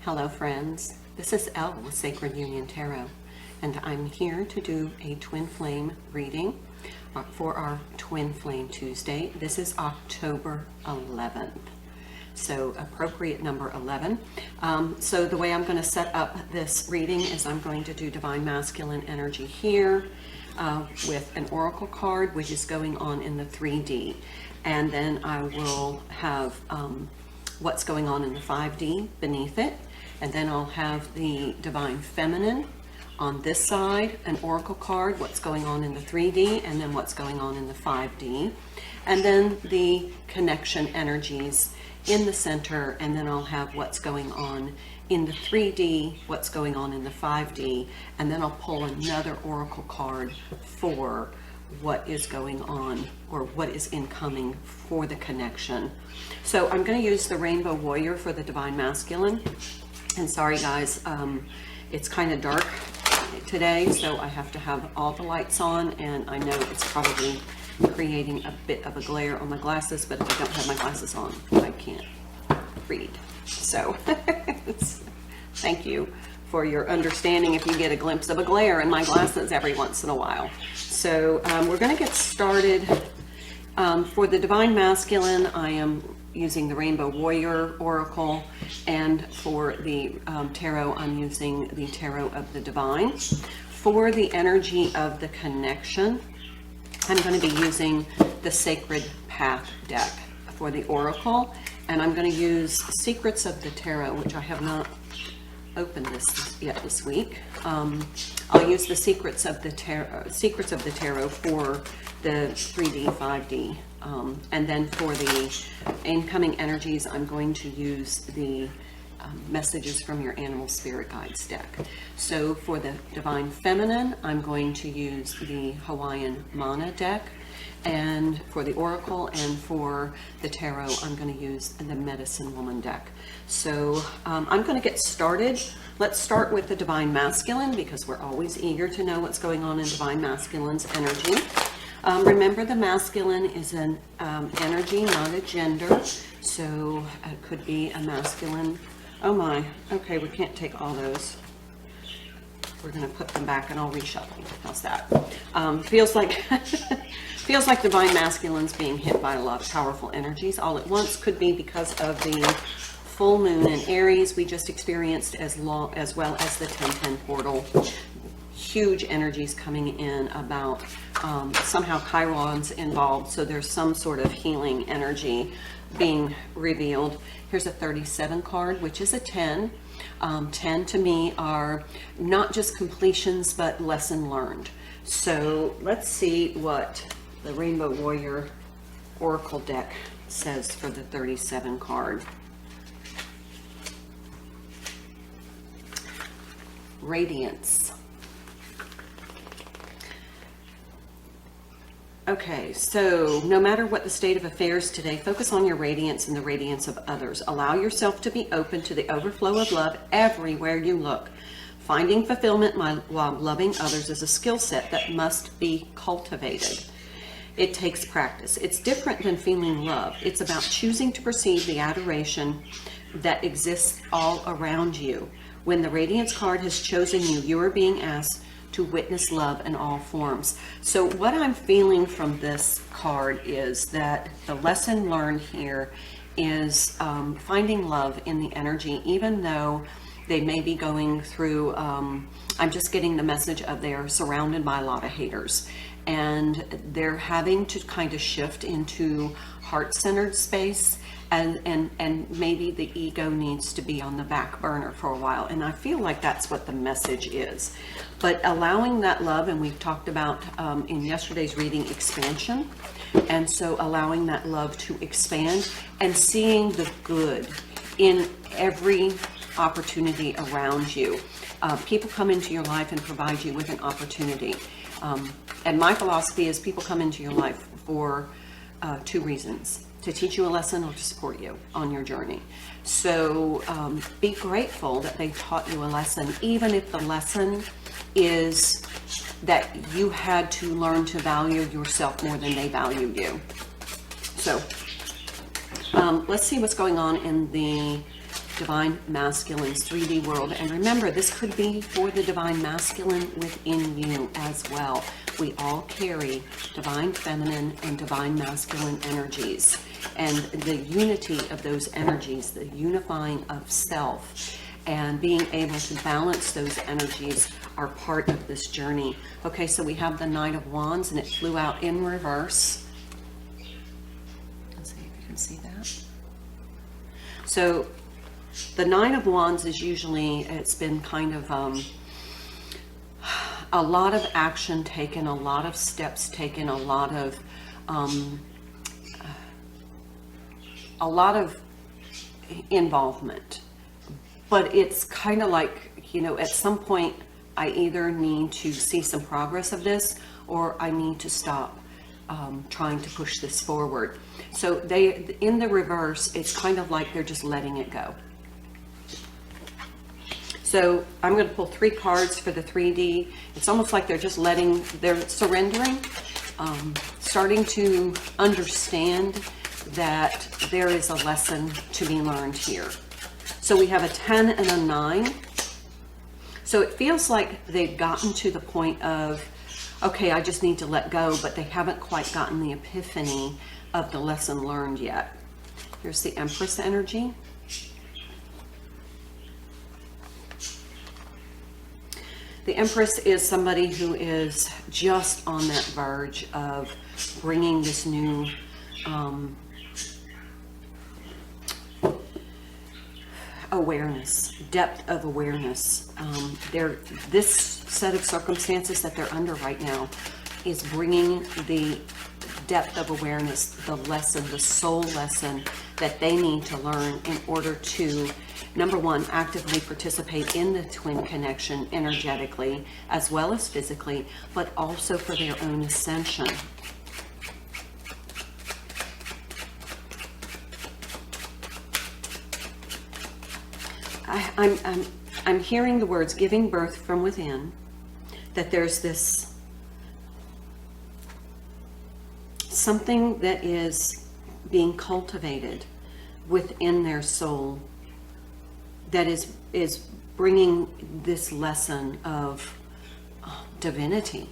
Hello friends, this is Elle with Sacred Union Tarot, and I'm here to do a twin flame reading for our Twin Flame Tuesday. This is October 11th, so appropriate number 11. So the way I'm going to set up this reading is I'm going to do Divine Masculine energy here with an oracle card, which is going on in the 3D, and then I will have what's going on in the 5D beneath it. And then I'll have the Divine Feminine on this side, an oracle card, what's going on in the 3D, and then what's going on in the 5D. And then the connection energies in the center, and then I'll have what's going on in the 3D, what's going on in the 5D, and then I'll pull another oracle card for what is going on or what is incoming for the connection. So I'm going to use the Rainbow Warrior for the Divine Masculine. And sorry guys, it's kind of dark today, so I have to have all the lights on, and I know it's probably creating a bit of a glare on my glasses, but if I don't have my glasses on, I can't read. So thank you for your understanding if you get a glimpse of a glare in my glasses every once in a while. So we're going to get started. For the Divine Masculine, I am using the Rainbow Warrior Oracle, and for the Tarot, I'm using the Tarot of the Divine. For the energy of the connection, I'm going to be using the Sacred Path deck for the Oracle, and I'm going to use Secrets of the Tarot, which I have not opened this yet this week. I'll use the Secrets of the Tarot for the 3D, 5D. And then for the incoming energies, I'm going to use the Messages from Your Animal Spirit Guides deck. So for the Divine Feminine, I'm going to use the Hawaiian Mana deck. And for the Oracle and for the Tarot, I'm going to use the Medicine Woman deck. So I'm going to get started. Let's start with the Divine Masculine, because we're always eager to know what's going on in Divine Masculine's energy. Remember, the masculine is an energy, not a gender. So it could be a masculine. Oh my, okay, we can't take all those. We're going to put them back and I'll reshuffle. How's that? Feels like Divine Masculine's being hit by a lot of powerful energies all at once. Could be because of the full moon in Aries we just experienced, as well as the 1010 portal. Huge energies coming in about somehow Chiron's involved, so there's some sort of healing energy being revealed. Here's a 37 card, which is a 10. 10 to me are not just completions, but lesson learned. So let's see what the Rainbow Warrior Oracle deck says for the 37 card. Radiance. Okay, so no matter what the state of affairs today, focus on your radiance and the radiance of others. Allow yourself to be open to the overflow of love everywhere you look. Finding fulfillment while loving others is a skill set that must be cultivated. It takes practice. It's different than feeling love. It's about choosing to perceive the adoration that exists all around you. When the Radiance card has chosen you, you are being asked to witness love in all forms. So what I'm feeling from this card is that the lesson learned here is finding love in the energy, even though they may be going through, I'm just getting the message of they're surrounded by a lot of haters, and they're having to kind of shift into heart-centered space. And maybe the ego needs to be on the back burner for a while. And I feel like that's what the message is. But allowing that love, and we've talked about in yesterday's reading, expansion. And so allowing that love to expand and seeing the good in every opportunity around you. People come into your life and provide you with an opportunity. And my philosophy is people come into your life for two reasons: to teach you a lesson or to support you on your journey. So be grateful that they taught you a lesson, even if the lesson is that you had to learn to value yourself more than they value you. So let's see what's going on in the Divine Masculine's 3D world. And remember, this could be for the Divine Masculine within you as well. We all carry Divine Feminine and Divine Masculine energies. And the unity of those energies, the unifying of self, and being able to balance those energies are part of this journey. Okay, so we have the Knight of Wands, and it flew out in reverse. Let's see if you can see that. So the Nine of Wands is usually, it's been kind of a lot of action taken, a lot of steps taken, a lot of involvement. But it's kind of like, you know, at some point I either need to see some progress of this, or I need to stop trying to push this forward. So they, in the reverse, it's kind of like they're just letting it go. So I'm going to pull 3 cards for the 3D. It's almost like they're just they're surrendering, starting to understand that there is a lesson to be learned here. So we have a 10 and a 9. So it feels like they've gotten to the point of, okay, I just need to let go, but they haven't quite gotten the epiphany of the lesson learned yet. Here's the Empress energy. The Empress is somebody who is just on that verge of bringing this new awareness, depth of awareness. This set of circumstances that they're under right now is bringing the depth of awareness, the lesson, the soul lesson that they need to learn in order to, number one, actively participate in the twin connection energetically as well as physically, but also for their own ascension. I'm hearing the words giving birth from within, that there's this something that is being cultivated within their soul that is bringing this lesson of divinity.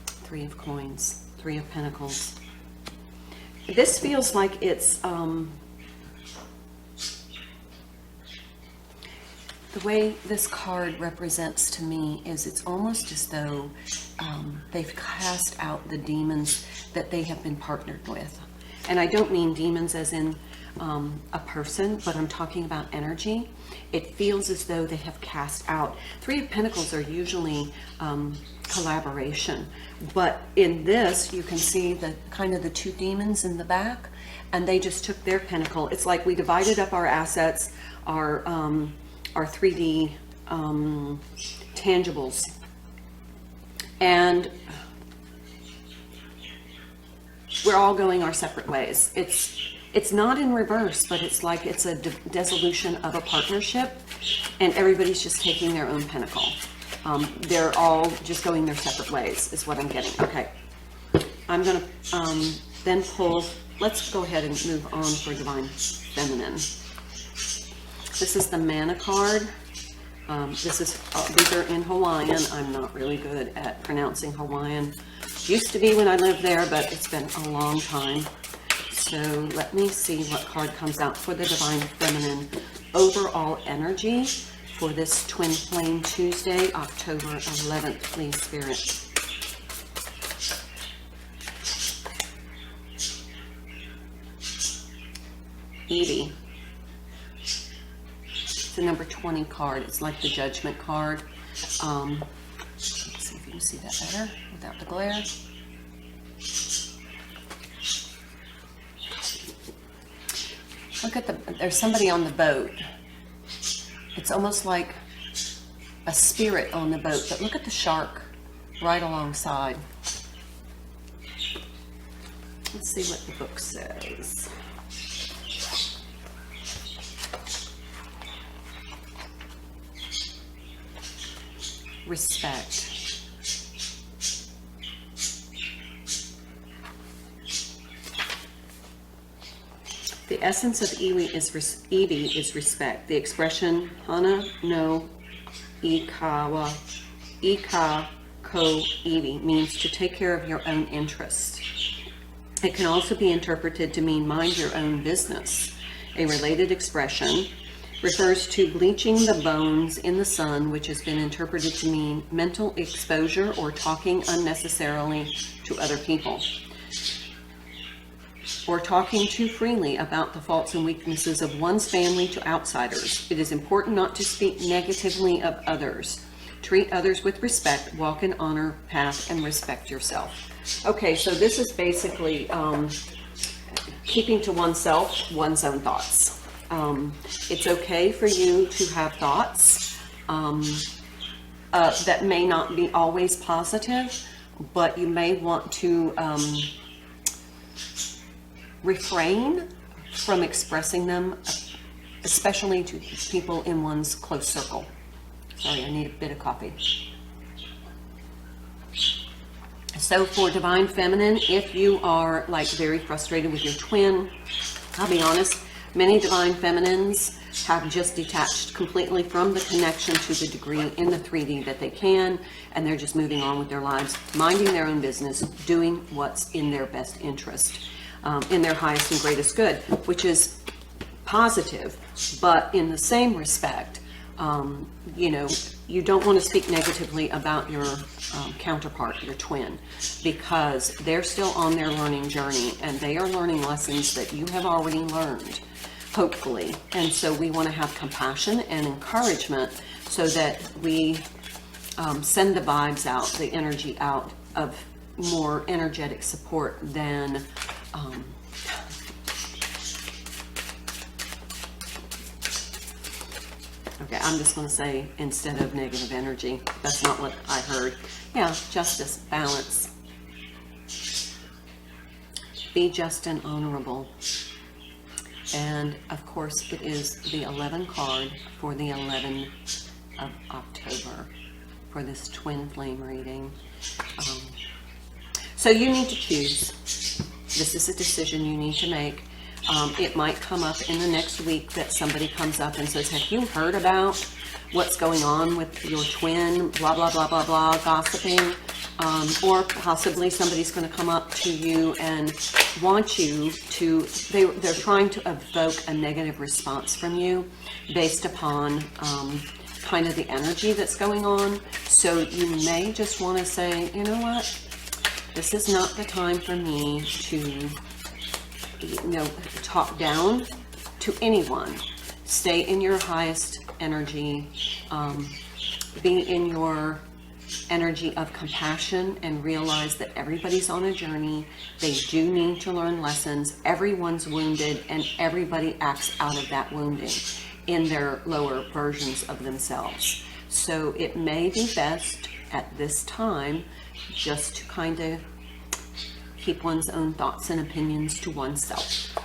3 of Coins, 3 of Pentacles. This feels like it's the way this card represents to me is it's almost as though they've cast out the demons that they have been partnered with. And I don't mean demons as in a person, but I'm talking about energy. It feels as though they have cast out. 3 of Pentacles are usually collaboration. But in this, you can see the kind of the 2 demons in the back, and they just took their pentacle. It's like we divided up our assets, our 3D tangibles, and we're all going our separate ways. It's not in reverse, but it's like it's a dissolution of a partnership, and everybody's just taking their own pentacle. They're all just going their separate ways, is what I'm getting. Okay, I'm going to then pull. Let's go ahead and move on for Divine Feminine. This is the Mana card. These are in Hawaiian. I'm not really good at pronouncing Hawaiian. Used to be when I lived there, but it's been a long time. So let me see what card comes out for the Divine Feminine overall energy for this Twin Flame Tuesday, October 11th, please, Spirit. Evie. It's the number 20 card. It's like the Judgment card. Let's see if you can see that better without the glare. Look at there's somebody on the boat. It's almost like a spirit on the boat, but look at the shark right alongside. Let's see what the book says. Respect. The essence of Ewe is respect. The expression hana no ikawa ika ko Ewe means to take care of your own interests. It can also be interpreted to mean mind your own business. A related expression refers to bleaching the bones in the sun, which has been interpreted to mean mental exposure or talking unnecessarily to other people, or talking too freely about the faults and weaknesses of one's family to outsiders. It is important not to speak negatively of others. Treat others with respect, walk in honor path, and respect yourself. Okay, so this is basically keeping to oneself one's own thoughts. It's okay for you to have thoughts that may not be always positive, but you may want to refrain from expressing them, especially to people in one's close circle. Sorry, I need a bit of coffee. So for Divine Feminine, if you are like very frustrated with your twin, I'll be honest, many Divine Feminines have just detached completely from the connection to the degree in the 3D that they can, and they're just moving on with their lives, minding their own business, doing what's in their best interest, in their highest and greatest good, which is positive. But in the same respect, you know, you don't want to speak negatively about your counterpart, your twin, because they're still on their learning journey and they are learning lessons that you have already learned, hopefully. And so we want to have compassion and encouragement so that we send the vibes out, the energy out of more energetic support than okay, I'm just going to say instead of negative energy. That's not what I heard. Yeah, justice, balance. Be just and honorable. And of course, it is the 11 card for the 11th of October for this twin flame reading. So you need to choose. This is a decision you need to make. It might come up in the next week that somebody comes up and says, have you heard about what's going on with your twin, blah, blah, blah, blah, blah, gossiping. Or possibly somebody's going to come up to you and want you to, they're trying to evoke a negative response from you based upon kind of the energy that's going on. So you may just want to say, you know what, this is not the time for me to, talk down to anyone. Stay in your highest energy, be in your energy of compassion, and realize that everybody's on a journey. They do need to learn lessons. Everyone's wounded, and everybody acts out of that wounding in their lower versions of themselves. So it may be best at this time just to kind of keep one's own thoughts and opinions to oneself.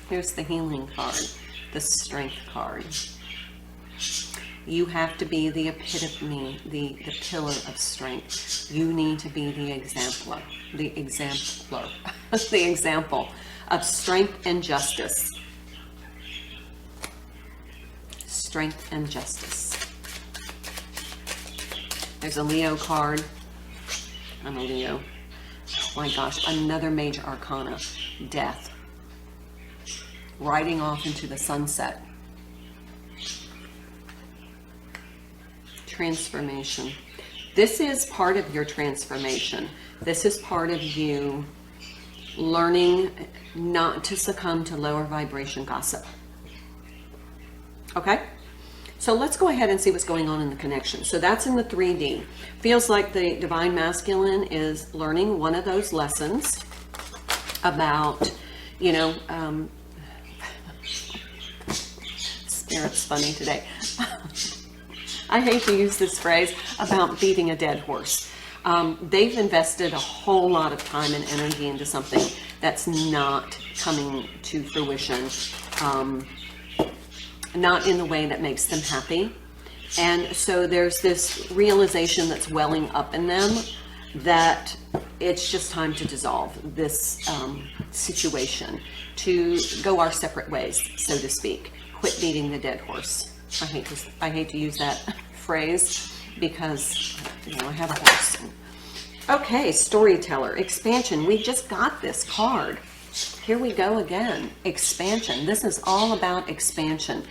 Here's the healing card, the strength card. You have to be the epitome, the pillar of strength. You need to be the exemplar, the example of strength and justice. Strength and justice. There's a Leo card. I'm a Leo. Oh my gosh, another major arcana, death. Riding off into the sunset. Transformation. This is part of your transformation. This is part of you learning not to succumb to lower vibration gossip. Okay? So let's go ahead and see what's going on in the connection. So that's in the 3D. Feels like the Divine Masculine is learning one of those lessons about, Spirit's funny today. I hate to use this phrase about beating a dead horse. They've invested a whole lot of time and energy into something that's not coming to fruition, not in the way that makes them happy. And so there's this realization that's welling up in them that it's just time to dissolve this situation, to go our separate ways, so to speak. Quit beating the dead horse. I hate to use that phrase because, you know, I have a horse. Okay, storyteller, expansion. We just got this card. Here we go again. Expansion. This is all about expansion.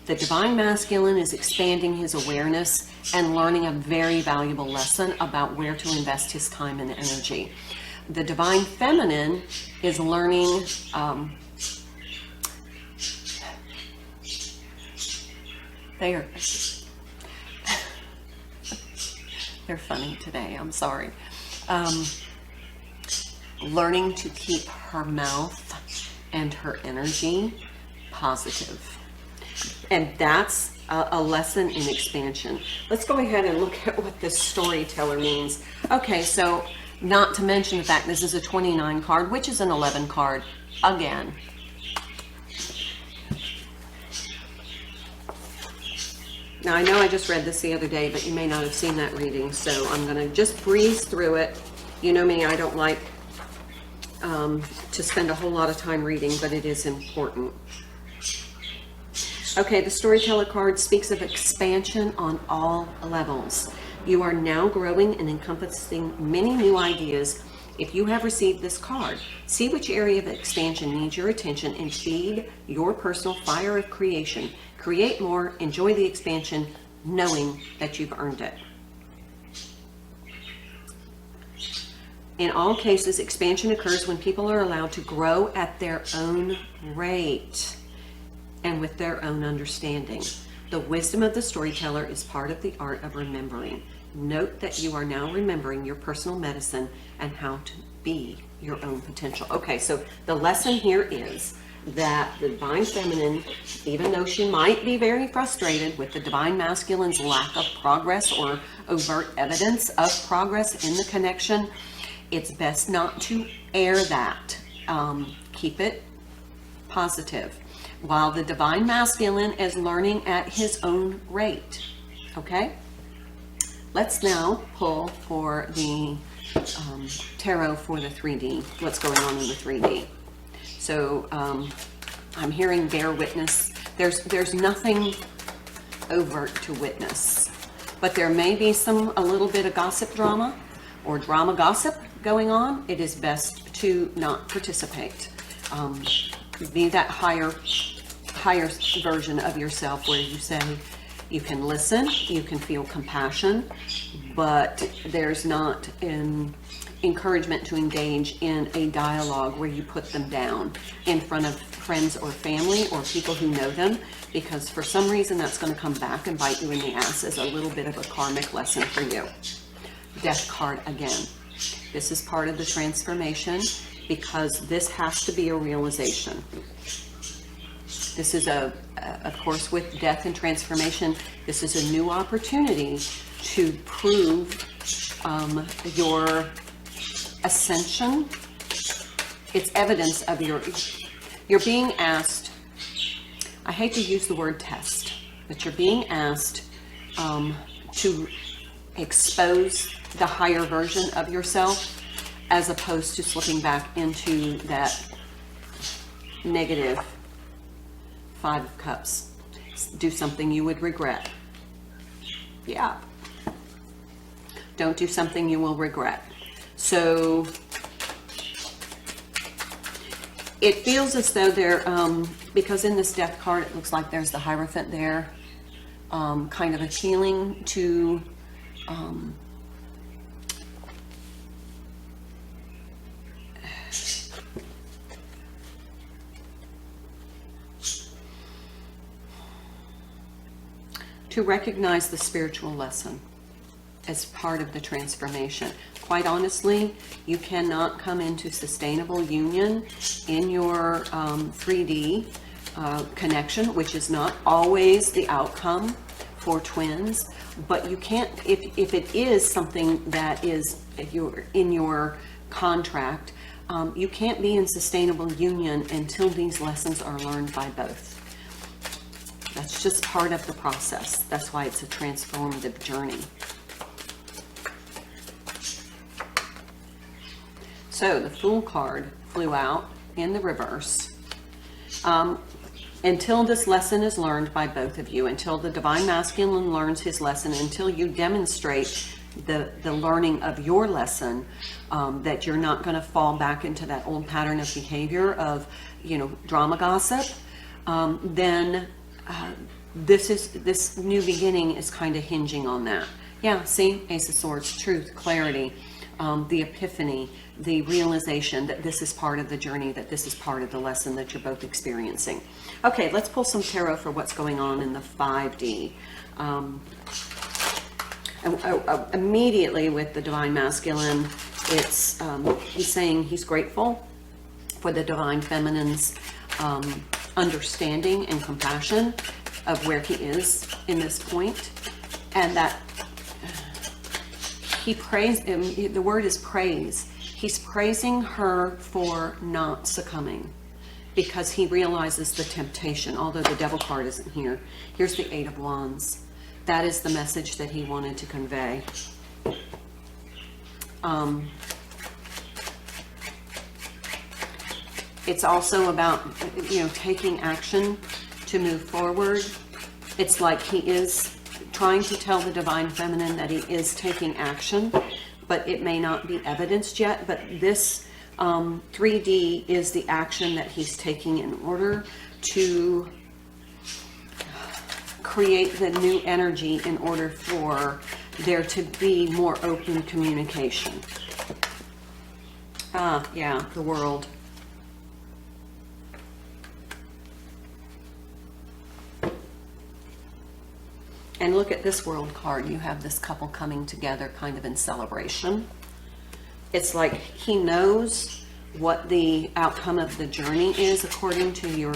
The Divine Masculine is expanding his awareness and learning a very valuable lesson about where to invest his time and energy. The Divine Feminine is learning they're funny today, I'm sorry. Learning to keep her mouth and her energy positive. And that's a lesson in expansion. Let's go ahead and look at what this storyteller means. Okay, so not to mention the fact this is a 29 card, which is an 11 card again. Now, I know I just read this the other day, but you may not have seen that reading, so I'm going to just breeze through it. You know me, I don't like to spend a whole lot of time reading, but it is important. Okay, the storyteller card speaks of expansion on all levels. You are now growing and encompassing many new ideas. If you have received this card, see which area of expansion needs your attention and feed your personal fire of creation. Create more, enjoy the expansion, knowing that you've earned it. In all cases, expansion occurs when people are allowed to grow at their own rate and with their own understanding. The wisdom of the storyteller is part of the art of remembering. Note that you are now remembering your personal medicine and how to be your own potential. Okay, so the lesson here is that the Divine Feminine, even though she might be very frustrated with the Divine Masculine's lack of progress or overt evidence of progress in the connection, it's best not to air that. Keep it positive. While the Divine Masculine is learning at his own rate. Okay? Let's now pull for the tarot for the 3D. What's going on in the 3D? So I'm hearing bear witness. There's nothing overt to witness, but there may be a little bit of gossip drama or drama gossip going on. It is best to not participate. Be that higher version of yourself where you say you can listen, you can feel compassion, but there's not an encouragement to engage in a dialogue where you put them down in front of friends or family or people who know them, because for some reason that's going to come back and bite you in the ass as a little bit of a karmic lesson for you. Death card again. This is part of the transformation because this has to be a realization. This is of course, with death and transformation, this is a new opportunity to prove your ascension. It's evidence of you're being asked, I hate to use the word test, but you're being asked to expose the higher version of yourself as opposed to slipping back into that negative 5 of Cups. Do something you would regret. Yeah. Don't do something you will regret. So it feels as though there, because in this death card, it looks like there's the Hierophant there, kind of a healing to recognize the spiritual lesson as part of the transformation. Quite honestly, you cannot come into sustainable union in your 3D connection, which is not always the outcome for twins, but you can't, if it is something that is, if you're in your contract, you can't be in sustainable union until these lessons are learned by both. That's just part of the process. That's why it's a transformative journey. So the Fool card flew out in the reverse. Until this lesson is learned by both of you, until the Divine Masculine learns his lesson, until you demonstrate the learning of your lesson, that you're not going to fall back into that old pattern of behavior of, drama gossip, then this new beginning is kind of hinging on that. Yeah, see, Ace of Swords, truth, clarity, the epiphany, the realization that this is part of the journey, that this is part of the lesson that you're both experiencing. Okay, let's pull some tarot for what's going on in the 5D. Immediately with the Divine Masculine, it's he's saying he's grateful for the Divine Feminine's understanding and compassion of where he is in this point, and that he the word is praise. He's praising her for not succumbing because he realizes the temptation, although the Devil card isn't here. Here's the 8 of Wands. That is the message that he wanted to convey. It's also about, taking action to move forward. It's like he is trying to tell the Divine Feminine that he is taking action, but it may not be evidenced yet. But this 3D is the action that he's taking in order to create the new energy, in order for there to be more open communication. Yeah, the World. And look at this World card. You have this couple coming together kind of in celebration. It's like he knows what the outcome of the journey is according to your,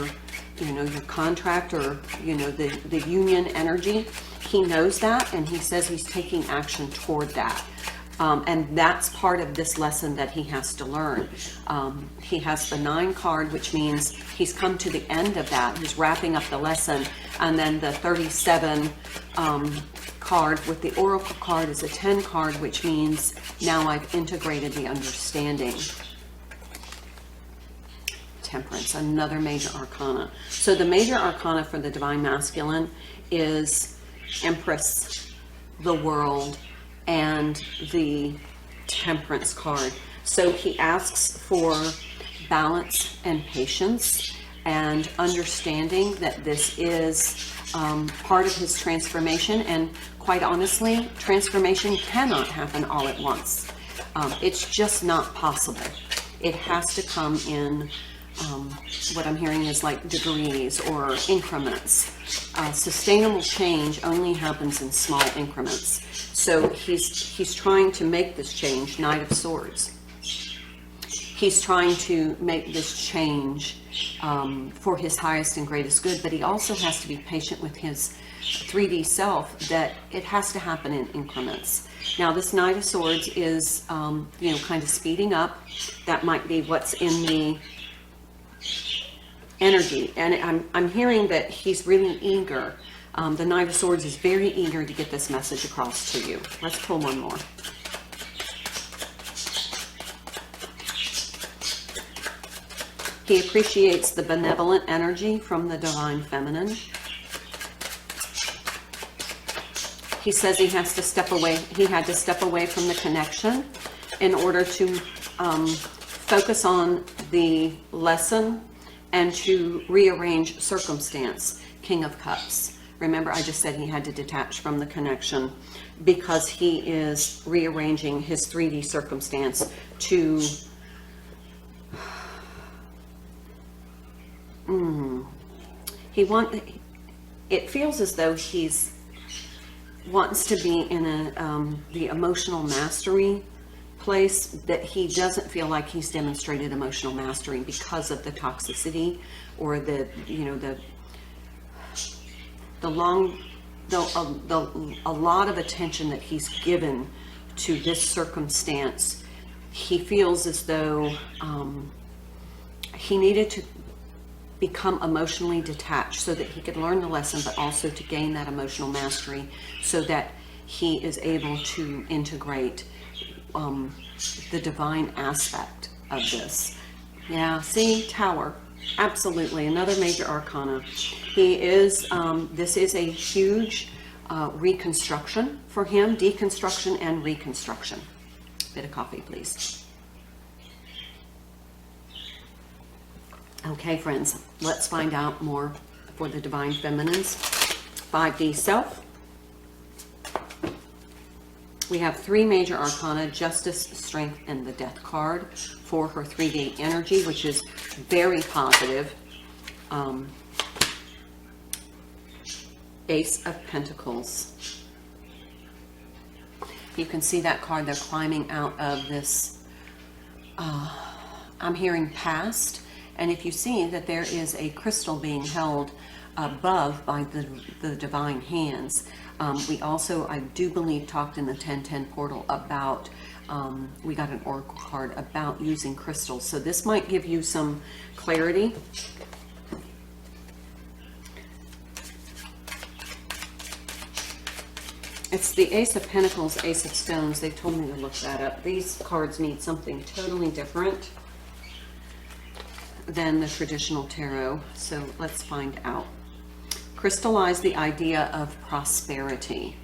your contract, or, the union energy. He knows that, and he says he's taking action toward that. And that's part of this lesson that he has to learn. He has the 9 card, which means he's come to the end of that. He's wrapping up the lesson. And then the 37 card with the Oracle card is a 10 card, which means now I've integrated the understanding. Temperance, another major arcana. So the major arcana for the Divine Masculine is Empress, the World, and the Temperance card. So he asks for balance and patience and understanding that this is part of his transformation. And quite honestly, transformation cannot happen all at once. It's just not possible. It has to come in what I'm hearing is like degrees or increments. Sustainable change only happens in small increments. So he's trying to make this change. Knight of Swords. He's trying to make this change for his highest and greatest good, but he also has to be patient with his 3D self, that it has to happen in increments. Now this Knight of Swords is kind of speeding up. That might be what's in the energy, and I'm hearing that he's really eager. The Knight of Swords is very eager to get this message across to you. Let's pull one more. He appreciates the benevolent energy from the Divine Feminine. He says he has to step away. He had to step away from the connection in order to focus on the lesson and to rearrange circumstance. King of Cups. Remember, I just said he had to detach from the connection because he is rearranging his 3D circumstance to it feels as though he's wants to be in the emotional mastery place, that he doesn't feel like he's demonstrated emotional mastery because of the toxicity or a lot of attention that he's given to this circumstance. He feels as though he needed to become emotionally detached so that he could learn the lesson, but also to gain that emotional mastery so that he is able to integrate the divine aspect of this. Yeah, see, Tower. Absolutely, another major arcana. He is, this is a huge reconstruction for him, deconstruction and reconstruction. Bit of coffee, please. Okay, friends, let's find out more for the Divine Feminines. 5D Self. We have 3 major arcana, Justice, Strength, and the Death card for her 3D energy, which is very positive. Ace of Pentacles. You can see that card, they're climbing out of this, I'm hearing past, and if you see that there is a crystal being held above by the divine hands. We also, I do believe, talked in the 1010 portal about, we got an oracle card about using crystals. So this might give you some clarity. It's the Ace of Pentacles, Ace of Stones. They told me to look that up. These cards need something totally different than the traditional tarot. So let's find out. Crystallize the idea of prosperity.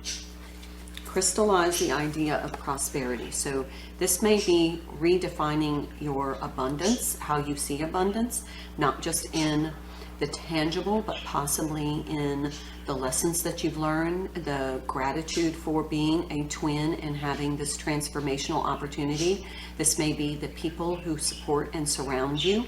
Crystallize the idea of prosperity. So this may be redefining your abundance, how you see abundance, not just in the tangible, but possibly in the lessons that you've learned, the gratitude for being a twin and having this transformational opportunity. This may be the people who support and surround you.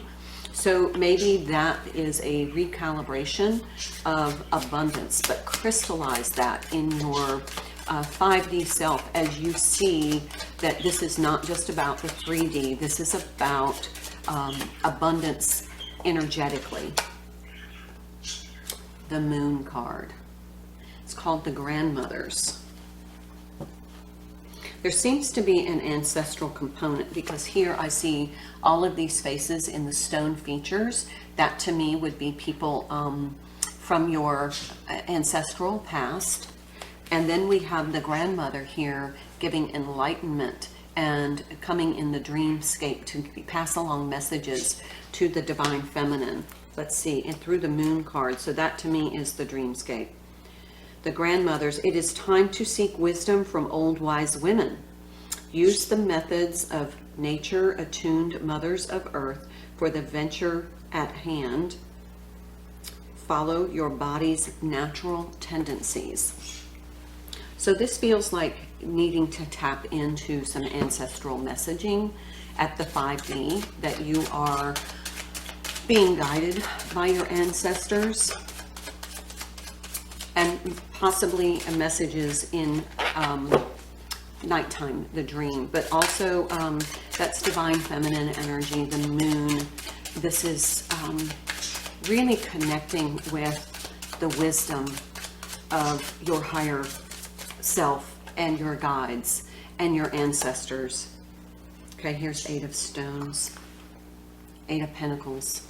So maybe that is a recalibration of abundance, but crystallize that in your 5D self as you see that this is not just about the 3D, this is about abundance energetically. The Moon card. It's called the Grandmothers. There seems to be an ancestral component because here I see all of these faces in the stone features. That to me would be people from your ancestral past. And then we have the grandmother here giving enlightenment and coming in the dreamscape to pass along messages to the divine feminine. Let's see, and through the Moon card. So that to me is the dreamscape. The grandmothers, it is time to seek wisdom from old wise women. Use the methods of nature-attuned mothers of earth for the venture at hand. Follow your body's natural tendencies. So this feels like needing to tap into some ancestral messaging at the 5D, that you are being guided by your ancestors, and possibly messages in nighttime, the dream, but also that's divine feminine energy, the moon. This is really connecting with the wisdom of your higher self and your guides and your ancestors. Okay, here's 8 of Stones, 8 of Pentacles.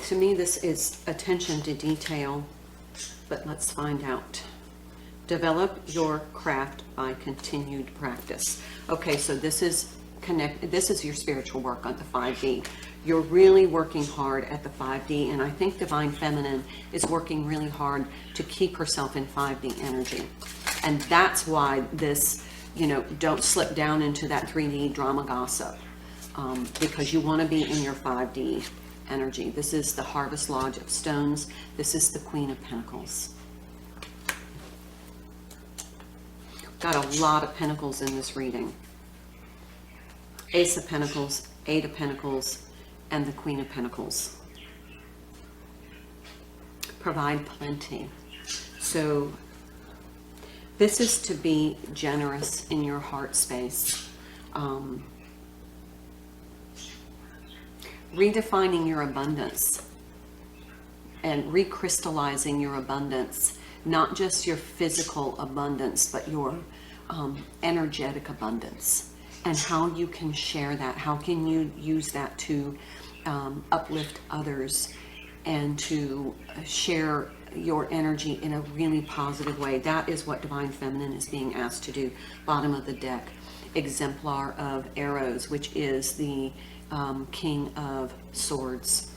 To me, this is attention to detail, but let's find out. Develop your craft by continued practice. Okay, so this is this is your spiritual work on the 5D. You're really working hard at the 5D, and I think Divine Feminine is working really hard to keep herself in 5D energy. And that's why this, you know, don't slip down into that 3D drama gossip, because you want to be in your 5D energy. This is the Harvest Lodge of Stones. This is the Queen of Pentacles. Got a lot of Pentacles in this reading. Ace of Pentacles, 8 of Pentacles, and the Queen of Pentacles. Provide plenty. So this is to be generous in your heart space. Redefining your abundance and recrystallizing your abundance, not just your physical abundance, but your energetic abundance, and how you can share that. How can you use that to uplift others and to share your energy in a really positive way? That is what Divine Feminine is being asked to do. Bottom of the deck. exemplar of arrows, which is the King of Swords.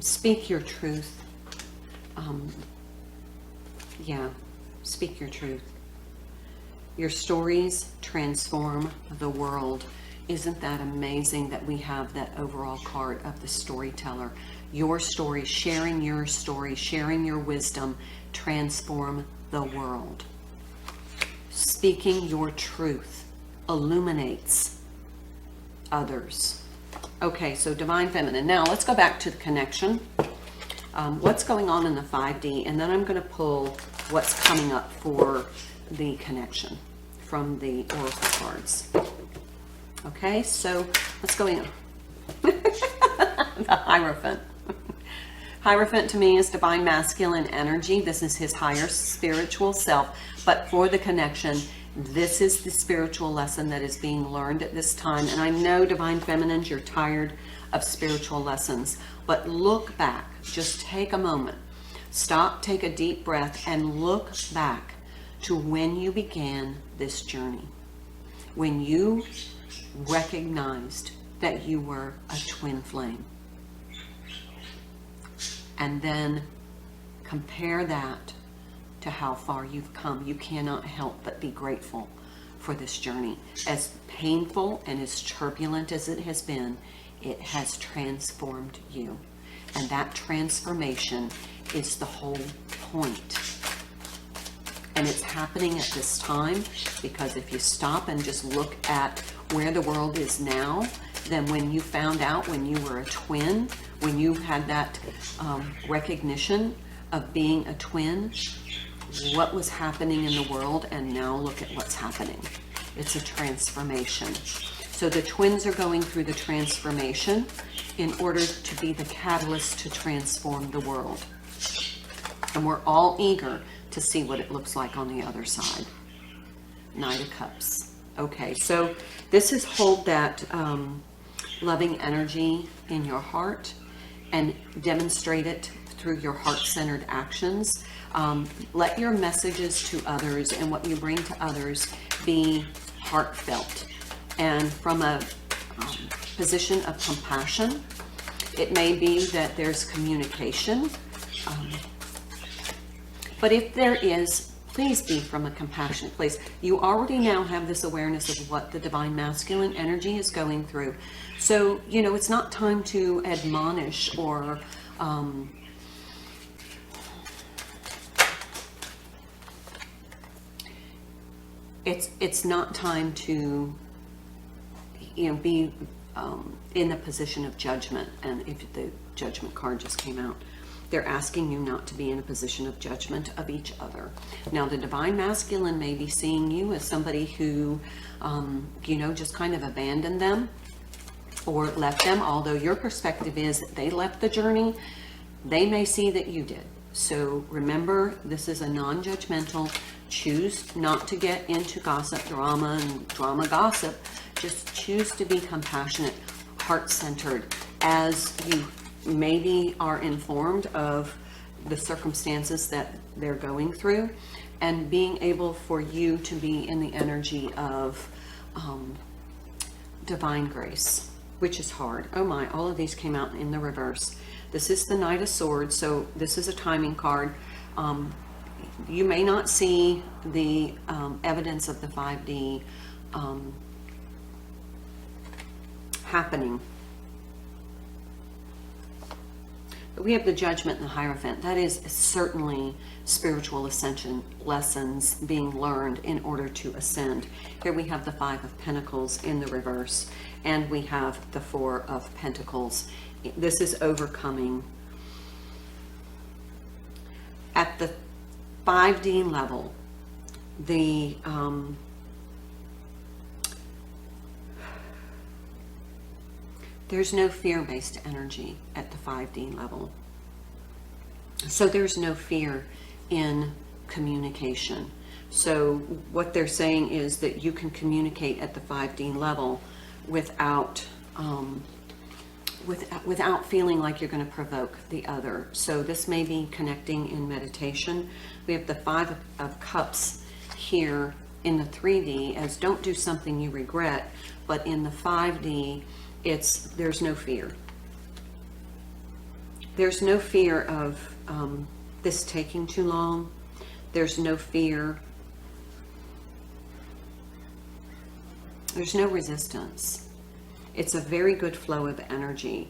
Speak your truth. Yeah, speak your truth. Your stories transform the world. Isn't that amazing that we have that overall card of the storyteller? Your story, sharing your wisdom, transform the world. Speaking your truth illuminates others. Okay, so Divine Feminine. Now let's go back to the connection. What's going on in the 5D, and then I'm going to pull what's coming up for the connection from the oracle cards. Okay, so let's go in. The Hierophant. Hierophant to me is divine masculine energy. This is his higher spiritual self. But for the connection, this is the spiritual lesson that is being learned at this time. And I know, Divine Feminines, you're tired of spiritual lessons. But look back. Just take a moment. Stop, take a deep breath, and look back to when you began this journey. When you recognized that you were a twin flame. And then compare that to how far you've come. You cannot help but be grateful for this journey. As painful and as turbulent as it has been, it has transformed you. And that transformation is the whole point. And it's happening at this time because if you stop and just look at where the world is now, then when you found out when you were a twin, when you had that recognition of being a twin, what was happening in the world, and now look at what's happening. It's a transformation. So the twins are going through the transformation in order to be the catalyst to transform the world. And we're all eager to see what it looks like on the other side. Knight of Cups. Okay, so this is hold that loving energy in your heart and demonstrate it through your heart-centered actions. Let your messages to others and what you bring to others be heartfelt and from a position of compassion. It may be that there's communication, but if there is, please be from a compassionate place. You already now have this awareness of what the divine masculine energy is going through. So, you know, it's not time to admonish or it's not time to, you know, be in a position of judgment. And if the judgment card just came out, they're asking you not to be in a position of judgment of each other. Now, the divine masculine may be seeing you as somebody who, you know, just kind of abandoned them or left them. Although your perspective is that they left the journey, they may see that you did. So remember, this is a non-judgmental. Choose not to get into gossip, drama, and drama gossip. Just choose to be compassionate, heart-centered, as you maybe are informed of the circumstances that they're going through, and being able for you to be in the energy of divine grace, which is hard. Oh my, all of these came out in the reverse. This is the Knight of Swords, so this is a timing card. You may not see the evidence of the 5D happening. But we have the Judgment and the Hierophant. That is certainly spiritual ascension lessons being learned in order to ascend. Here we have the 5 of Pentacles in the reverse, and we have the 4 of Pentacles. This is overcoming. At the 5D level, the there's no fear-based energy at the 5D level. So there's no fear in communication. So what they're saying is that you can communicate at the 5D level without without feeling like you're going to provoke the other. So this may be connecting in meditation. We have the 5 of Cups here in the 3D as don't do something you regret, but in the 5D, there's no fear. There's no fear of this taking too long. There's no fear. There's no resistance. It's a very good flow of energy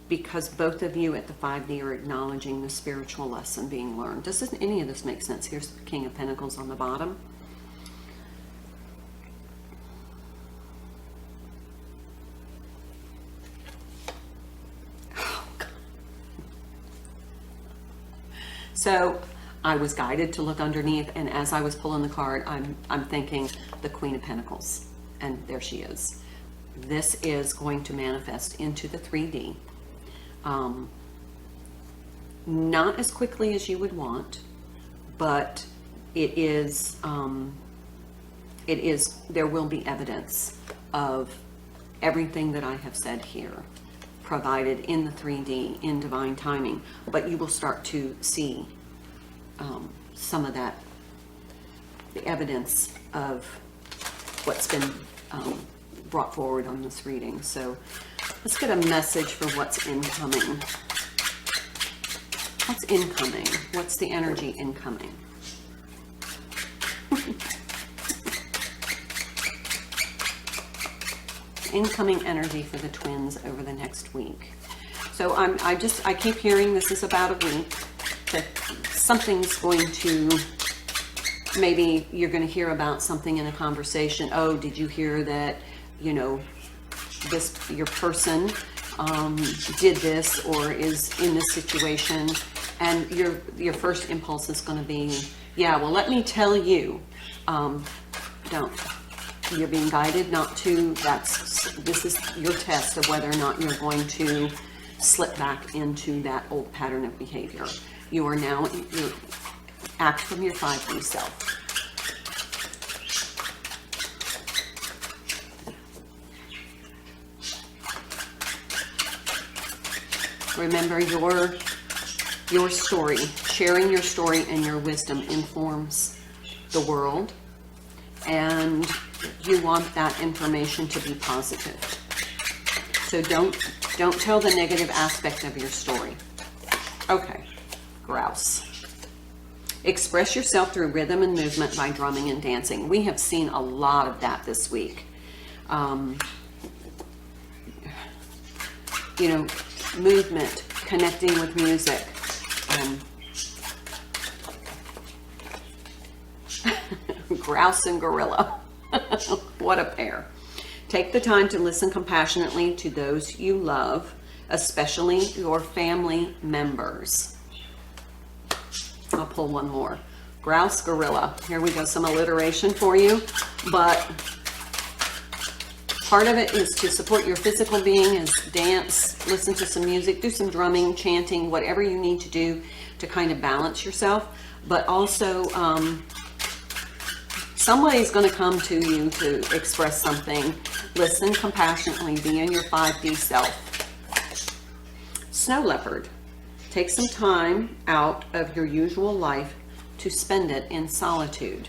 because both of you at the 5D are acknowledging the spiritual lesson being learned. Doesn't any of this make sense? Here's the King of Pentacles on the bottom. So I was guided to look underneath, and as I was pulling the card, I'm thinking the Queen of Pentacles, and there she is. This is going to manifest into the 3D. Not as quickly as you would want, but it is, there will be evidence of everything that I have said here, provided in the 3D, in divine timing, but you will start to see some of that, the evidence of what's been brought forward on this reading. So let's get a message for what's incoming. What's incoming? What's the energy incoming? Incoming energy for the twins over the next week. So I keep hearing this is about a week, that something's going to, maybe you're going to hear about something in a conversation. Oh, did you hear that, you know, your person did this or is in this situation, and your first impulse is going to be, yeah, well, let me tell you. Don't. You're being guided not to. This is your test of whether or not you're going to slip back into that old pattern of behavior. You are now, you act from your 5D self. Remember, your story, sharing your story and your wisdom informs the world, and you want that information to be positive. So don't tell the negative aspect of your story. Okay, grouse. Express yourself through rhythm and movement by drumming and dancing. We have seen a lot of that this week. You know, movement, connecting with music. Grouse and gorilla. What a pair. Take the time to listen compassionately to those you love, especially your family members. I'll pull one more. Grouse, gorilla. Here we go, some alliteration for you, but part of it is to support your physical being, is dance, listen to some music, do some drumming, chanting, whatever you need to do to kind of balance yourself, but also somebody's going to come to you to express something. Listen compassionately, be in your 5D self. Snow leopard. Take some time out of your usual life to spend it in solitude.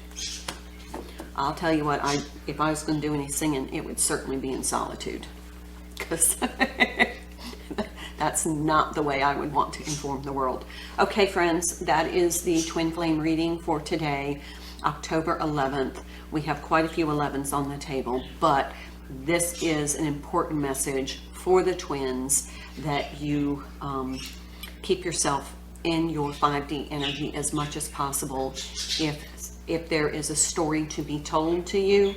I'll tell you what, if I was going to do any singing, it would certainly be in solitude, because that's not the way I would want to inform the world. Okay, friends, that is the twin flame reading for today, October 11th. We have quite a few 11s on the table, but this is an important message for the twins, that you keep yourself in your 5D energy as much as possible. If there is a story to be told to you,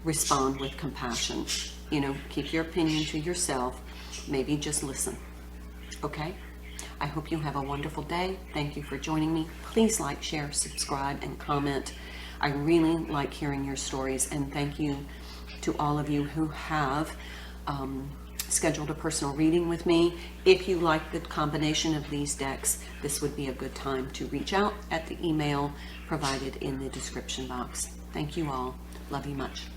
respond with compassion. You know, keep your opinion to yourself. Maybe just listen. Okay? I hope you have a wonderful day. Thank you for joining me. Please like, share, subscribe, and comment. I really like hearing your stories, and thank you to all of you who have scheduled a personal reading with me. If you like the combination of these decks, this would be a good time to reach out at the email provided in the description box. Thank you all. Love you much.